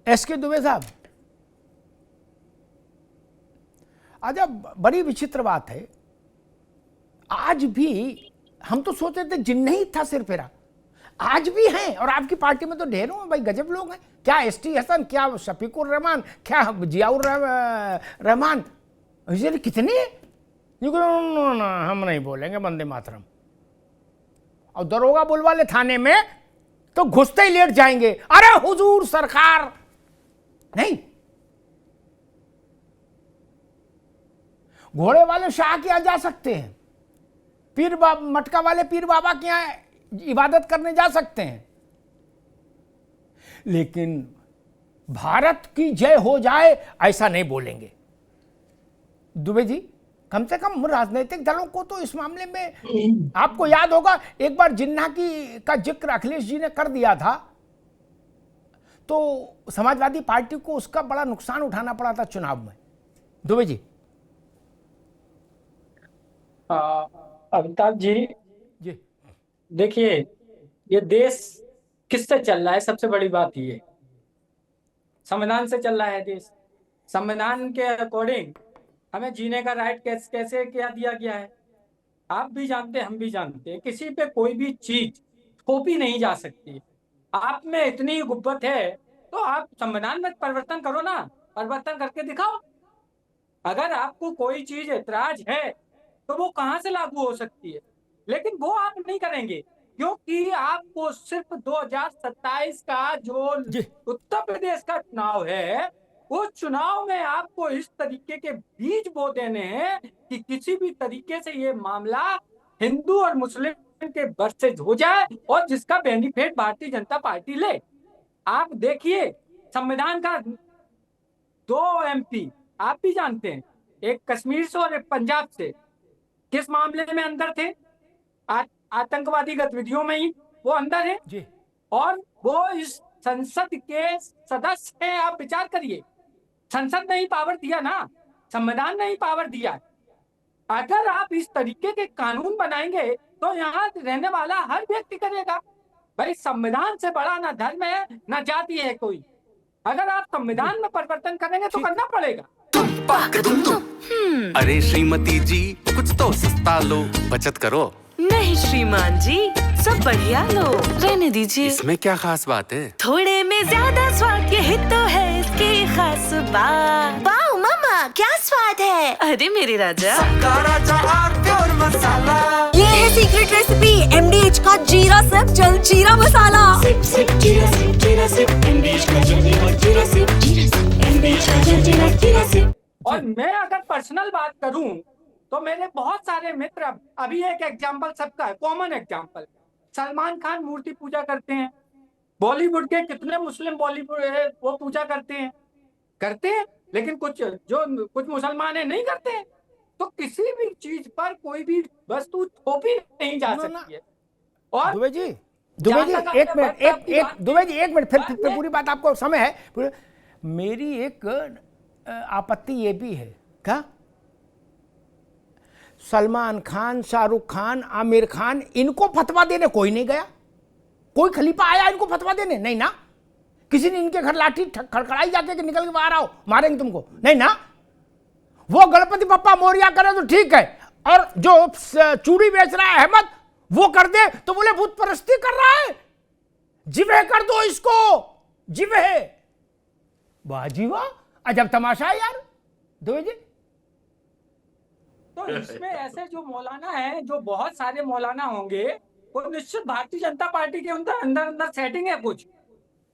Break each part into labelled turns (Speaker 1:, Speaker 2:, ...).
Speaker 1: SK Dubey साहब, अच्छा बड़ी विचित्र बात है, आज भी हम तो सोचते थे जिन्न ही था सिर फेरा, आज भी हैं और आपकी पार्टी में तो ढेरों हैं भाई, गजब लोग हैं। क्या एसटी हसन, क्या शफीकुर रहमान, क्या जियाउर रहमान, कितने हम नहीं बोलेंगे वंदे मातरम, और दरोगा बुलवा ले थाने में तो घुसते ही लेट जाएंगे, अरे हुजूर सरकार नहीं। घोड़े वाले शाह के यहां जा सकते हैं, पीर मटका वाले पीर बाबा के यहां इबादत करने जा सकते हैं, लेकिन भारत की जय हो जाए ऐसा नहीं बोलेंगे। दुबे जी, कम से कम राजनीतिक दलों को तो इस मामले में, आपको याद होगा एक बार जिन्ना का जिक्र अखिलेश जी ने कर दिया था तो समाजवादी पार्टी को उसका बड़ा नुकसान उठाना पड़ा था चुनाव में। दुबे जी।
Speaker 2: अमिताभ जी, देखिए ये देश किससे चल रहा है, सबसे बड़ी बात ये संविधान से चल रहा है देश। संविधान के अकॉर्डिंग हमें जीने का राइट कैसे क्या दिया गया है, आप भी जानते हैं, हम भी जानते हैं, किसी पे कोई भी चीज थोपी नहीं जा सकती। आप में इतनी गुब्बत है तो आप संविधान में परिवर्तन करो ना, परिवर्तन करके दिखाओ। अगर आपको कोई चीज ऐतराज है तो वो कहां से लागू हो सकती है, लेकिन वो आप नहीं करेंगे, क्योंकि आपको सिर्फ 2027 का जो उत्तर प्रदेश का चुनाव है, उस चुनाव में आपको इस तरीके के बीज बो देने हैं कि किसी भी तरीके से ये मामला हिंदू और मुस्लिम के वर्सेज हो जाए और जिसका बेनिफिट भारतीय जनता पार्टी ले। आप देखिए संविधान का 2 MP आप भी जानते हैं, एक कश्मीर से और एक पंजाब से, किस मामले में अंदर थे? आतंकवादी गतिविधियों में ही वो अंदर है जी। और वो इस संसद के सदस्य हैं। आप विचार करिए, संसद ने ही पावर दिया ना, संविधान ने ही पावर दिया। अगर आप इस तरीके के कानून बनाएंगे तो यहाँ रहने वाला हर व्यक्ति करेगा। भाई संविधान से बड़ा ना धर्म है ना जाति है कोई। अगर आप संविधान में परिवर्तन करेंगे तो करना पड़ेगा।
Speaker 3: अरे श्रीमती जी, कुछ तो सस्ता लो, बचत करो।
Speaker 4: नहीं श्रीमान जी, सब बढ़िया लो, रहने दीजिए।
Speaker 3: इसमें क्या खास बात है?
Speaker 4: थोड़े में ज्यादा स्वाद, यही तो है इसकी खास बात।
Speaker 5: वाओ मामा, क्या स्वाद है।
Speaker 4: अरे मेरे राजा,
Speaker 5: प्योर मसाला, ये है सीक्रेट रेसिपी MDH का जीरा सिप जल जीरा मसाला। सिप सिप जीरा सिप, जीरा सिप MDH का जल जीरा सिप, जीरा सिप MDH का जल जीरा सिप।
Speaker 2: और मैं अगर पर्सनल बात करूं तो मेरे बहुत सारे मित्र, अभी एक एग्जांपल सबका है, कॉमन एग्जांपल, सलमान खान मूर्ति पूजा करते हैं। बॉलीवुड के कितने मुस्लिम बॉलीवुड वो पूजा करते हैं, लेकिन कुछ मुसलमान नहीं करते हैं। तो किसी भी चीज पर कोई भी वस्तु थोपी नहीं जा सकती है। और
Speaker 1: दुबे जी एक मिनट, फिर पूरी बात आपको समय है। मेरी एक आपत्ति ये भी है, क्या सलमान खान, शाहरुख खान, आमिर खान, इनको फतवा देने कोई नहीं गया? कोई खलीफा आया इनको फतवा देने? नहीं ना। किसी ने इनके घर लाठी खड़खड़ाई जाके कि निकल के बाहर आओ, मारेंगे तुमको? नहीं ना। वो गणपति बप्पा मोरिया करे तो ठीक है, और जो चूड़ी बेच रहा है अहमद वो कर दे तो बोले भूत परस्ती कर रहा है, जिवे कर दो इसको, जिवे। वाह जी वाह, अजब तमाशा है यार। दो जी
Speaker 2: तो इसमें ऐसे जो मौलाना है, जो बहुत सारे मौलाना होंगे, वो निश्चित भारतीय जनता पार्टी के अंदर सेटिंग है कुछ,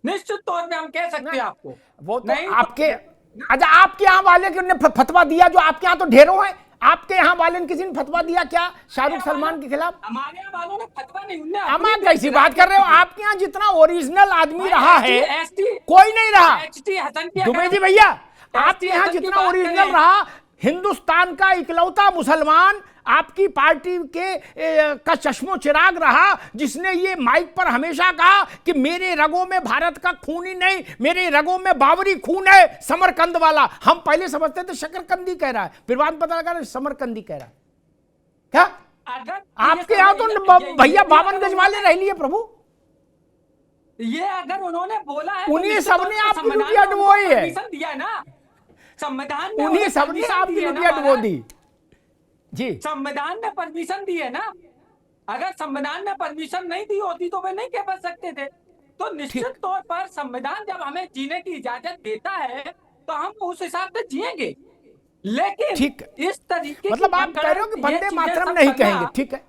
Speaker 2: निश्चित तौर पे हम कह सकते हैं आपको।
Speaker 1: वो तो आपके अच्छा आपके यहाँ वाले ने फतवा दिया, जो आपके यहाँ तो ढेरों हैं, आपके यहाँ वाले ने किसी ने फतवा दिया क्या शाहरुख सलमान के खिलाफ?
Speaker 2: हमारे यहाँ वालों ने फतवा नहीं,
Speaker 1: हम कैसी बात कर रहे हो? आपके यहाँ जितना ओरिजिनल आदमी रहा है कोई नहीं रहा। दुबे जी भैया, आपके यहाँ जितना ओरिजिनल रहा, हिंदुस्तान का इकलौता मुसलमान आपकी पार्टी का चश्मो चिराग रहा, जिसने ये माइक पर हमेशा कहा कि मेरे रगों में भारत का खून ही नहीं, मेरे रगों में बाबरी खून है, समरकंद वाला। हम पहले समझते थे शकरकंदी कह रहा है, फिर बाद पता लगा समरकंदी कह रहा है। क्या आपके यहाँ तो भैया 52 गज वाले रह लिए प्रभु।
Speaker 2: ये अगर उन्होंने बोला है
Speaker 1: उन्हीं
Speaker 2: तो
Speaker 1: सबने
Speaker 2: निश्चित तौर
Speaker 1: आपकी
Speaker 2: पर संविधान
Speaker 1: लुटिया
Speaker 2: ने उनको
Speaker 1: डुबोई है।
Speaker 2: परमिशन दिया ना, संविधान ने
Speaker 1: उन्हीं
Speaker 2: उन्हें
Speaker 1: सबने
Speaker 2: परमिशन
Speaker 1: आपकी
Speaker 2: दी है ना
Speaker 1: लुटिया डुबो
Speaker 2: महाराज।
Speaker 1: दी। जी
Speaker 2: संविधान ने परमिशन दी है ना, अगर संविधान ने परमिशन नहीं दी होती तो वे नहीं कह सकते थे। तो निश्चित तौर पर संविधान जब हमें जीने की इजाजत देता है तो हम उस हिसाब से जिएंगे, लेकिन
Speaker 1: ठीक है।
Speaker 2: इस तरीके
Speaker 1: मतलब
Speaker 2: की
Speaker 1: आप कह रहे हो कि
Speaker 2: ये
Speaker 1: वंदे
Speaker 2: चीजें
Speaker 1: मातरम
Speaker 2: सब
Speaker 1: नहीं
Speaker 2: करना-
Speaker 1: कहेंगे, ठीक है,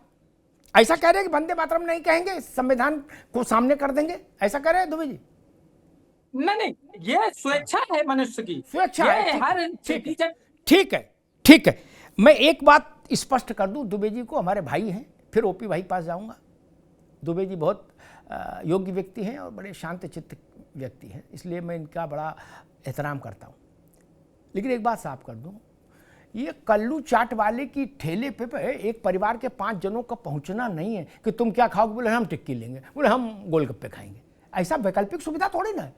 Speaker 1: ऐसा कह रहे हैं कि वंदे मातरम नहीं कहेंगे, संविधान को सामने कर देंगे, ऐसा कह रहे हैं दुबे जी?
Speaker 2: नहीं, ये स्वेच्छा है मनुष्य की,
Speaker 1: स्वेच्छा
Speaker 2: ये
Speaker 1: है, ठीक
Speaker 2: हर
Speaker 1: है, ठीक है,
Speaker 2: सिटीजन।
Speaker 1: ठीक है, ठीक है। मैं एक बात स्पष्ट कर दूं, दुबे जी को हमारे भाई हैं, फिर ओपी भाई पास जाऊंगा। दुबे जी बहुत योग्य व्यक्ति हैं और बड़े शांत चित्त व्यक्ति हैं, इसलिए मैं इनका बड़ा एहतराम करता हूं। लेकिन एक बात साफ कर दूं, ये कल्लू चाट वाले की ठेले पे एक परिवार के 5 जनों का पहुंचना नहीं है कि तुम क्या खाओगे, बोले हम टिक्की लेंगे, बोले हम गोलगप्पे खाएंगे। ऐसा वैकल्पिक सुविधा थोड़ी ना है।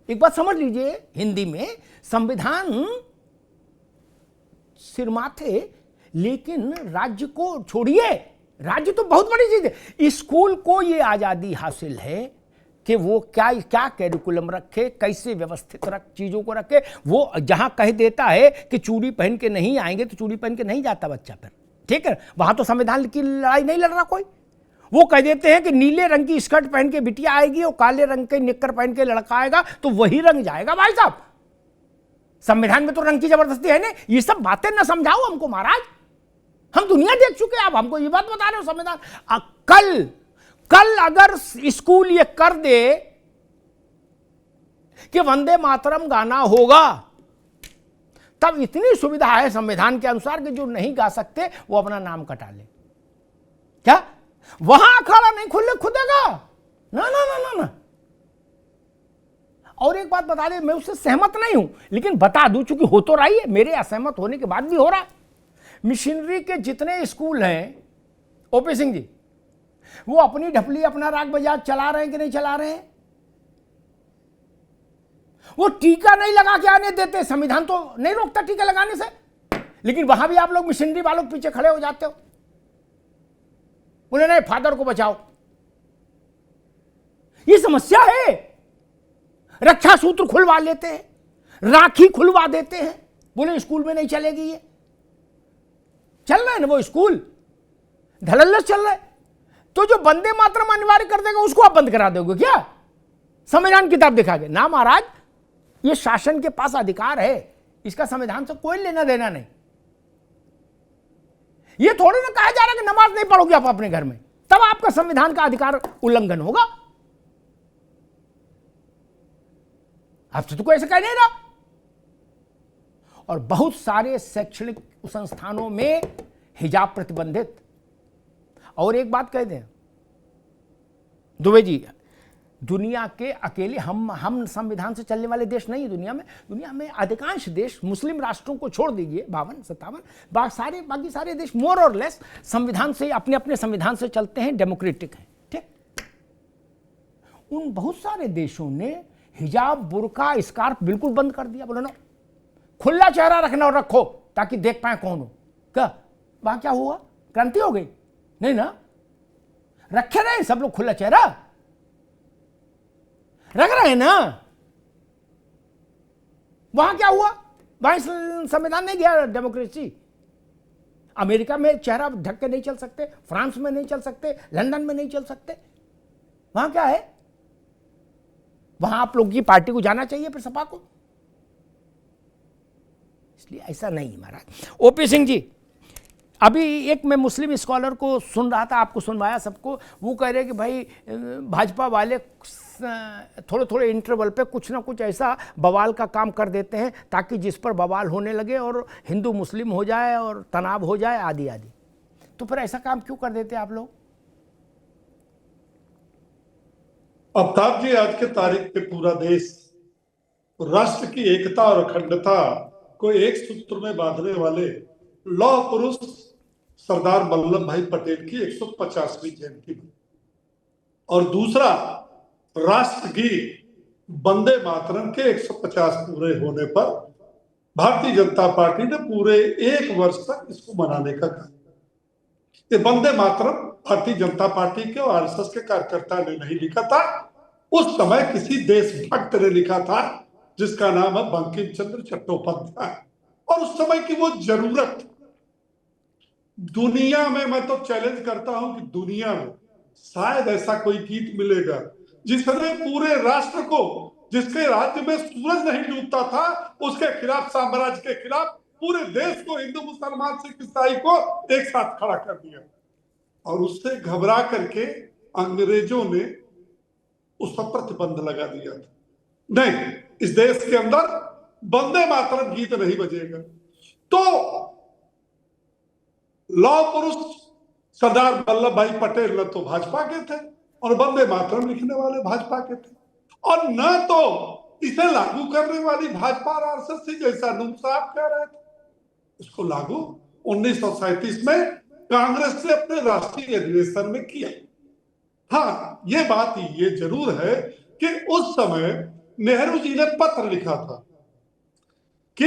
Speaker 1: एक बात समझ लीजिए, हिंदी में संविधान सिरमाथे, लेकिन राज्य को छोड़िए, राज्य तो बहुत बड़ी चीज है। स्कूल को ये आजादी हासिल है कि वो क्या क्या कैरिकुलम रखे, कैसे व्यवस्थित चीजों को रखे। वो जहां कह देता है कि चूड़ी पहन के नहीं आएंगे तो चूड़ी पहन के नहीं जाता बच्चा, फिर ठीक है, वहां तो संविधान की लड़ाई नहीं लड़ रहा कोई। वो कह देते हैं कि नीले रंग की स्कर्ट पहन के बिटिया आएगी और काले रंग के निक्कर पहन के लड़का आएगा, तो वही रंग जाएगा। भाई साहब, संविधान में तो रंग की जबरदस्ती है नहीं। ये सब बातें ना समझाओ हमको महाराज, हम दुनिया देख चुके हैं, आप हमको ये बात बता रहे हो संविधान। कल अगर स्कूल ये कर दे कि वंदे मातरम गाना होगा, तब इतनी सुविधा है संविधान के अनुसार कि जो नहीं गा सकते वो अपना नाम कटा ले। क्या वहां अखाड़ा नहीं खुदेगा? ना ना ना ना ना। और एक बात बता दे, मैं उससे सहमत नहीं हूं, लेकिन बता दूं, चूंकि हो तो रही है, मेरे असहमत होने के बाद भी हो रहा है। मिशनरी के जितने स्कूल हैं ओपी सिंह जी, वो अपनी ढपली अपना राग बजाज चला रहे हैं कि नहीं चला रहे हैं? वो टीका नहीं लगा के आने देते, संविधान तो नहीं रोकता टीका लगाने से, लेकिन वहां भी आप लोग मिशनरी वालों के पीछे खड़े हो जाते हो। बोले नहीं, फादर को बचाओ। ये समस्या है। रक्षा सूत्र खुलवा लेते हैं, राखी खुलवा देते हैं, बोले स्कूल में नहीं चलेगी। ये चल रहा है ना वो स्कूल, धड़ल्लस चल रहा है। तो जो वंदे मातरम अनिवार्य कर देगा उसको आप बंद करा दोगे क्या? संविधान किताब दिखा के ना महाराज, ये शासन के पास अधिकार है, इसका संविधान से कोई लेना देना नहीं। ये थोड़ी ना कहा जा रहा है कि नमाज नहीं पढ़ोगे आप अपने घर में, तब आपका संविधान का अधिकार उल्लंघन होगा। आपसे तो कोई ऐसा कह नहीं रहा। और बहुत सारे शैक्षणिक संस्थानों में हिजाब प्रतिबंधित। और एक बात कह दें दुबे जी, दुनिया के अकेले हम संविधान से चलने वाले देश नहीं है दुनिया में अधिकांश देश, मुस्लिम राष्ट्रों को छोड़ दीजिए 52-57, बाकी सारे देश मोर और लेस संविधान से, अपने अपने संविधान से चलते हैं, डेमोक्रेटिक हैं। ठीक, उन बहुत सारे देशों ने हिजाब, बुर्का, स्कार्फ बिल्कुल बंद कर दिया। बोलो ना, खुला चेहरा रखना और रखो ताकि देख पाए कौन हो। क्या वहां क्या हुआ? क्रांति हो गई? नहीं ना, रखे रहे सब लोग खुला चेहरा रख रहे हैं ना। वहां क्या हुआ? वहां संविधान नहीं गया, डेमोक्रेसी। अमेरिका में चेहरा ढक के नहीं चल सकते, फ्रांस में नहीं चल सकते, लंदन में नहीं चल सकते। वहां क्या है? वहां आप लोग की पार्टी को जाना चाहिए, फिर सपा को। इसलिए ऐसा नहीं महाराज। ओपी सिंह जी, अभी एक मैं मुस्लिम स्कॉलर को सुन रहा था, आपको सुनवाया सबको, वो कह रहे कि भाई भाजपा वाले थोड़े इंटरवल पे कुछ ना कुछ ऐसा बवाल का काम कर देते हैं ताकि जिस पर बवाल होने लगे और हिंदू मुस्लिम हो जाए और तनाव हो जाए आदि आदि। तो फिर ऐसा काम क्यों कर देते आप लोग?
Speaker 6: अमिताभ जी, आज के तारीख पे पूरा देश राष्ट्र की एकता और अखंडता को एक सूत्र में बांधने वाले लौह पुरुष सरदार वल्लभ भाई पटेल की 150वीं जयंती में, और दूसरा राष्ट्रगीत वंदे मातरम के 150 पूरे होने पर भारतीय जनता पार्टी ने पूरे 1 वर्ष तक इसको मनाने का कहा। ये वंदे मातरम भारतीय जनता पार्टी के और आरएसएस के कार्यकर्ता ने नहीं लिखा था, उस समय किसी देशभक्त ने लिखा था जिसका नाम है बंकिम चंद्र चट्टोपाध्याय, और उस समय की वो जरूरत। दुनिया में मैं तो चैलेंज करता हूं कि दुनिया में शायद ऐसा कोई गीत मिलेगा जिसने पूरे राष्ट्र को, जिसके राज्य में सूरज नहीं डूबता था उसके खिलाफ, साम्राज्य के खिलाफ पूरे देश को, हिंदू मुसलमान सिख ईसाई को एक साथ खड़ा कर दिया। और उससे घबरा करके अंग्रेजों ने उस पर प्रतिबंध लगा दिया था, नहीं इस देश के अंदर वंदे मातरम गीत नहीं बजेगा। तो लौह पुरुष सरदार वल्लभ भाई पटेल न तो भाजपा के थे और वंदे मातरम लिखने वाले भाजपा के थे, और न तो इसे लागू करने वाली भाजपा और आरएसएस जैसा नूर साहब कह रहे थे। इसको लागू 1937 में कांग्रेस ने अपने राष्ट्रीय अधिवेशन में किया। हाँ, ये बात ये जरूर है कि उस समय नेहरू जी ने पत्र लिखा था कि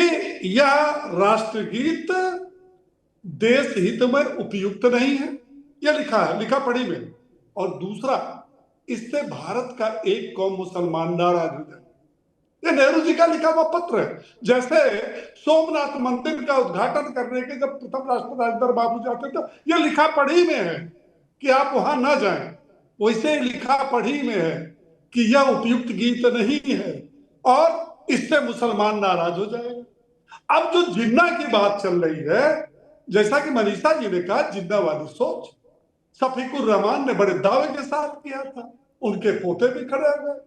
Speaker 6: यह राष्ट्रगीत देश हित में उपयुक्त नहीं है, यह लिखा है, लिखा पढ़ी में। और दूसरा, इससे भारत का एक कौम मुसलमान नाराज हो जाए। ये नेहरू जी का लिखा हुआ पत्र है। जैसे सोमनाथ मंदिर का उद्घाटन करने के जब प्रथम राष्ट्रपति राजेंद्र बाबू जाते थे, यह लिखा पढ़ी में है कि आप वहां ना जाएं, वैसे लिखा पढ़ी में है कि यह उपयुक्त गीत नहीं है और इससे मुसलमान नाराज हो जाएगा। अब जो जिन्ना की बात चल रही है, जैसा कि मनीषा जी ने कहा, जिन्ना वाली सोच शफीकुर रहमान ने बड़े दावे के साथ किया था, उनके पोते भी खड़े हो गए,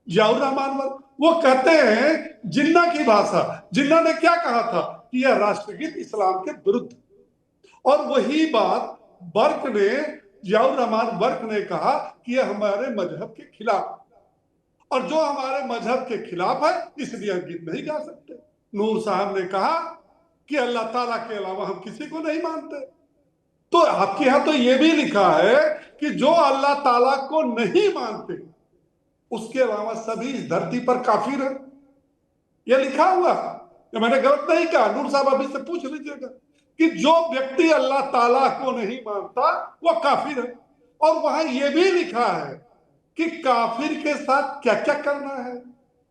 Speaker 6: जियाउर रहमान वो कहते हैं जिन्ना की भाषा। जिन्ना ने क्या कहा था कि यह राष्ट्रगीत इस्लाम के विरुद्ध, और वही बात बर्क ने, जियाउर रहमान बर्क ने कहा कि यह हमारे मजहब के खिलाफ, और जो हमारे मजहब के खिलाफ है इसलिए हम गीत नहीं गा सकते। नूर साहब ने कहा कि अल्लाह ताला के अलावा हम किसी को नहीं मानते। तो आपके यहां तो यह भी लिखा है कि जो अल्लाह ताला को नहीं मानते उसके अलावा सभी इस धरती पर काफिर है, यह लिखा हुआ। ये मैंने गलत नहीं कहा, नूर साहब अभी से पूछ लीजिएगा कि जो व्यक्ति अल्लाह ताला को नहीं मानता वह काफिर है। और वहां यह भी लिखा है कि काफिर के साथ क्या क्या करना है।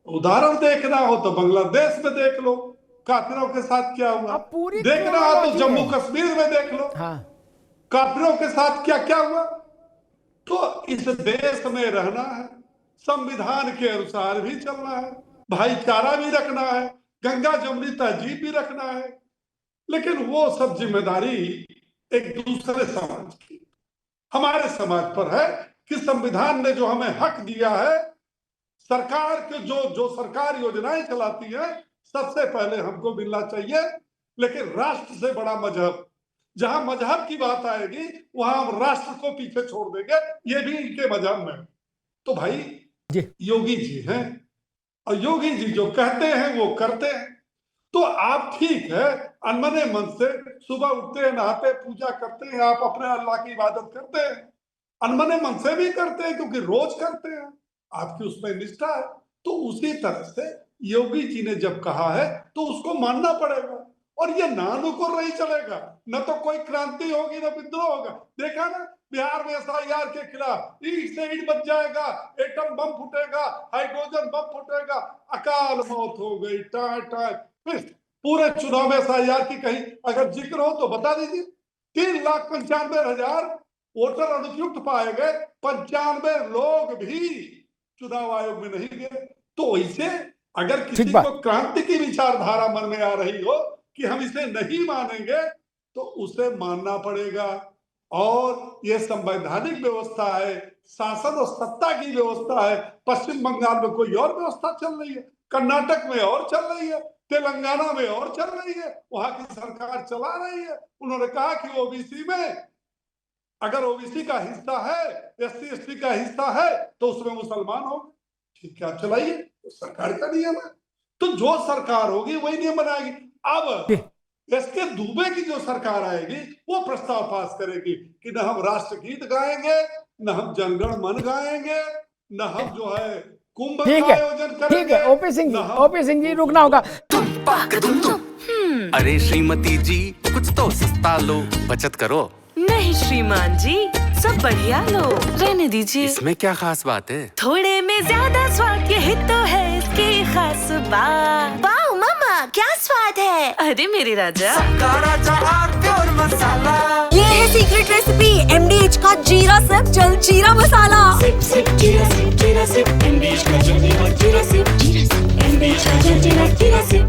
Speaker 6: उदाहरण देखना हो तो बांग्लादेश में देख लो काफिरों के साथ क्या हुआ, देखना हो तो जम्मू कश्मीर में देख लो काफिरों के साथ क्या क्या हुआ। तो इस देश में रहना है, संविधान के अनुसार भी चलना है, भाईचारा भी रखना है, गंगा जमुनी तहजीब भी रखना है, लेकिन वो सब जिम्मेदारी एक दूसरे समाज की, हमारे समाज पर है कि संविधान ने जो हमें हक दिया है, सरकार के जो सरकार योजनाएं चलाती है सबसे पहले हमको मिलना चाहिए। लेकिन राष्ट्र से बड़ा मजहब, जहां मजहब की बात आएगी वहां हम राष्ट्र को पीछे छोड़ देंगे, ये भी इनके मजहब में। तो भाई योगी जी हैं और योगी जी जो कहते हैं वो करते हैं। तो आप ठीक है अनमने मन से सुबह उठते हैं, नहाते, पूजा करते हैं, आप अपने अल्लाह की इबादत करते हैं, अनमने मन से भी करते हैं क्योंकि रोज करते हैं, आपकी उसमें निष्ठा है। तो उसी तरह से योगी जी ने जब कहा है तो उसको मानना पड़ेगा, और ये नानुकुर नहीं चलेगा। न तो कोई क्रांति होगी न विद्रोह होगा। देखा ना बिहार में एसआईआर के खिलाफ ईंट से ईंट बच जाएगा, एटम बम फूटेगा, हाइड्रोजन बम फूटेगा, अकाल मौत हो गई, टाय टाय। पूरे चुनाव में एसआईआर की कहीं अगर जिक्र हो तो बता दीजिए। 3,95,000 वोटर अनुपयुक्त पाए गए, 95 लोग भी चुनाव आयोग में नहीं गए। तो ऐसे अगर किसी को क्रांति की विचारधारा मन में आ रही हो कि हम इसे नहीं मानेंगे तो उसे मानना पड़ेगा। और ये संवैधानिक व्यवस्था है, शासन और सत्ता की व्यवस्था है। पश्चिम बंगाल में कोई और व्यवस्था चल रही है, कर्नाटक में और चल रही है, तेलंगाना में और चल रही है, वहां की सरकार चला रही है। उन्होंने कहा कि ओबीसी में अगर ओबीसी का हिस्सा है, एससी एसटी का हिस्सा है तो उसमें मुसलमान होंगे, ठीक है आप चलाइए, तो सरकार का नियम है। तो जो सरकार होगी वही नियम बनाएगी। अब इसके दुबे की जो सरकार आएगी वो प्रस्ताव पास करेगी कि न हम राष्ट्रगीत गाएंगे, न हम जनगण मन गाएंगे, न हम जो है कुंभ का आयोजन करेंगे।
Speaker 1: ठीक है ओपी सिंह जी रुकना होगा।
Speaker 3: अरे श्रीमती जी कुछ तो सस्ता लो, बचत करो।
Speaker 4: नहीं श्रीमान जी, सब बढ़िया लो, रहने दीजिए।
Speaker 3: इसमें क्या खास बात है?
Speaker 4: थोड़े में ज्यादा स्वाद, यही तो है इसकी खास बात।
Speaker 5: वाओ मम्मा, क्या स्वाद है।
Speaker 4: अरे मेरे राजा,
Speaker 5: ये है सीक्रेट रेसिपी MDH का जीरा सिर्फ जलजीरा मसाला।
Speaker 7: Sip, sip, jeera, sip,